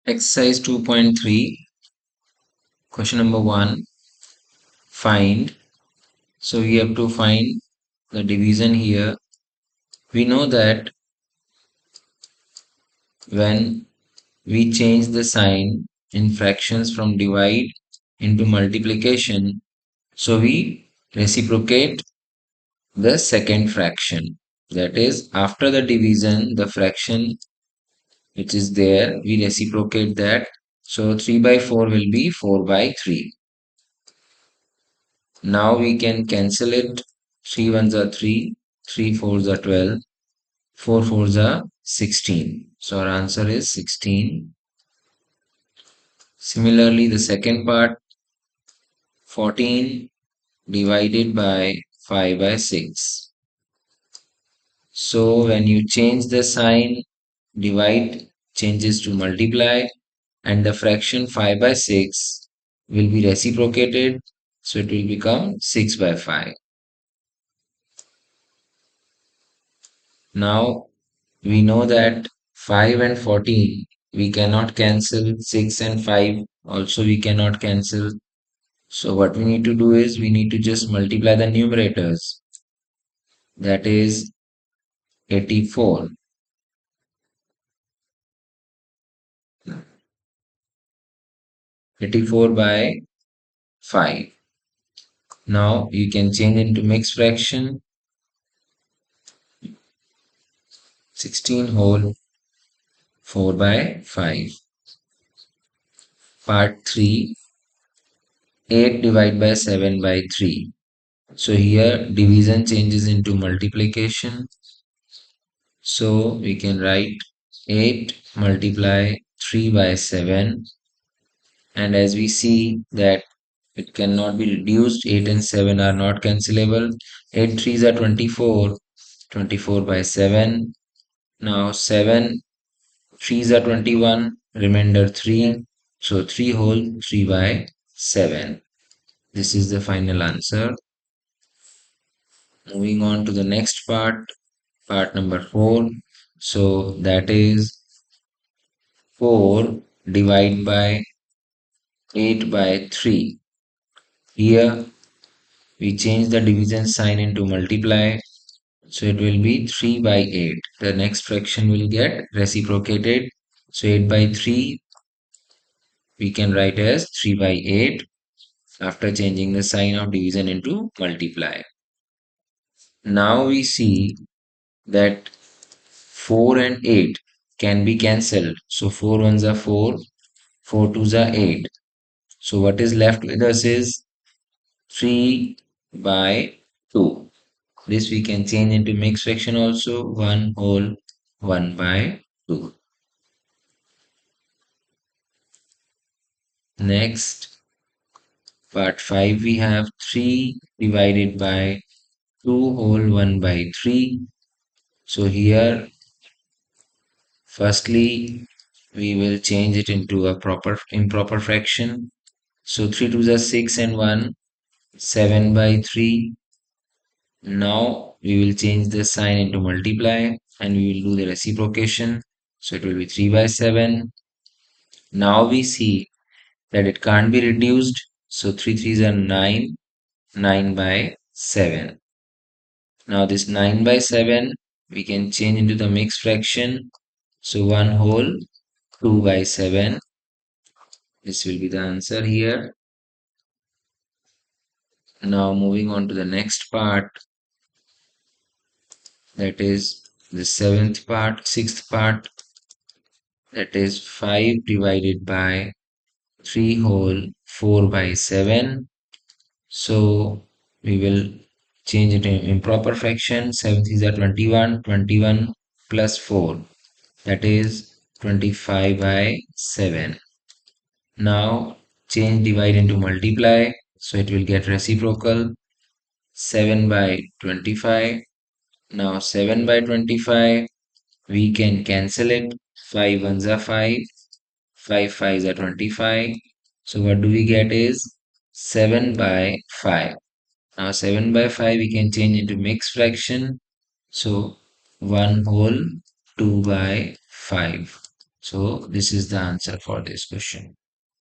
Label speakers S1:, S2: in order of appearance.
S1: Exercise 2.3, question number 1, find. So we have to find the division here. We know that when we change the sign in fractions from divide into multiplication, so we reciprocate the second fraction. That is, after the division, the fraction which is there, we reciprocate that. So 3 by 4 will be 4 by 3. Now we can cancel it. 3 ones are 3, 3 fours are 12, 4 fours are 16. So our answer is 16. Similarly, the second part, 14 divided by 5 by 6. So when you change the sign, divide changes to multiply, and the fraction 5 by 6 will be reciprocated. So it will become 6 by 5. Now we know that 5 and 14 we cannot cancel, 6 and 5 also we cannot cancel. So what we need to do is we need to just multiply the numerators. That is 84. 84 by 5. Now you can change into mixed fraction. 16 whole 4 by 5. Part 3, 8 divided by 7 by 3. So here division changes into multiplication. So we can write 8 multiply 3 by 7, and as we see that it cannot be reduced, 8 and 7 are not cancelable. 8 threes are 24, 24 by 7. Now 7 threes are 21, remainder 3. So 3 whole 3 by 7. This is the final answer. Moving on to the next part, part number 4. So that is 4 divided by 8 by 3. Here we change the division sign into multiply. So it will be 3 by 8. The next fraction will get reciprocated. So 8 by 3 we can write as 3 by 8 after changing the sign of division into multiply. Now we see that 4 and 8 can be cancelled. So 4 ones are 4, 4 twos are 8. So what is left with us is 3 by 2. This we can change into mixed fraction also, 1 whole 1 by 2. Next, part 5 we have 3 divided by 2 whole 1 by 3. So here firstly we will change it into a improper fraction. So 3 twos are 6 and 1, 7 by 3. Now we will change the sign into multiply and we will do the reciprocation. So it will be 3 by 7. Now we see that it can't be reduced. So 3 threes are 9, 9 by 7. Now this 9 by 7 we can change into the mixed fraction. So 1 whole 2 by 7. This will be the answer here. Now moving on to the next part, that is the sixth part, that is 5 divided by 3 whole 4 by 7. So we will change it in improper fraction. 7 threes are 21, 21 plus 4, that is 25 by 7. Now change divide into multiply, so it will get reciprocal. 7 by 25. Now 7 by 25 we can cancel it. 5 ones are 5, 5 fives are 25. So what do we get is 7 by 5. Now 7 by 5 we can change into mixed fraction. So 1 whole 2 by 5. So this is the answer for this question.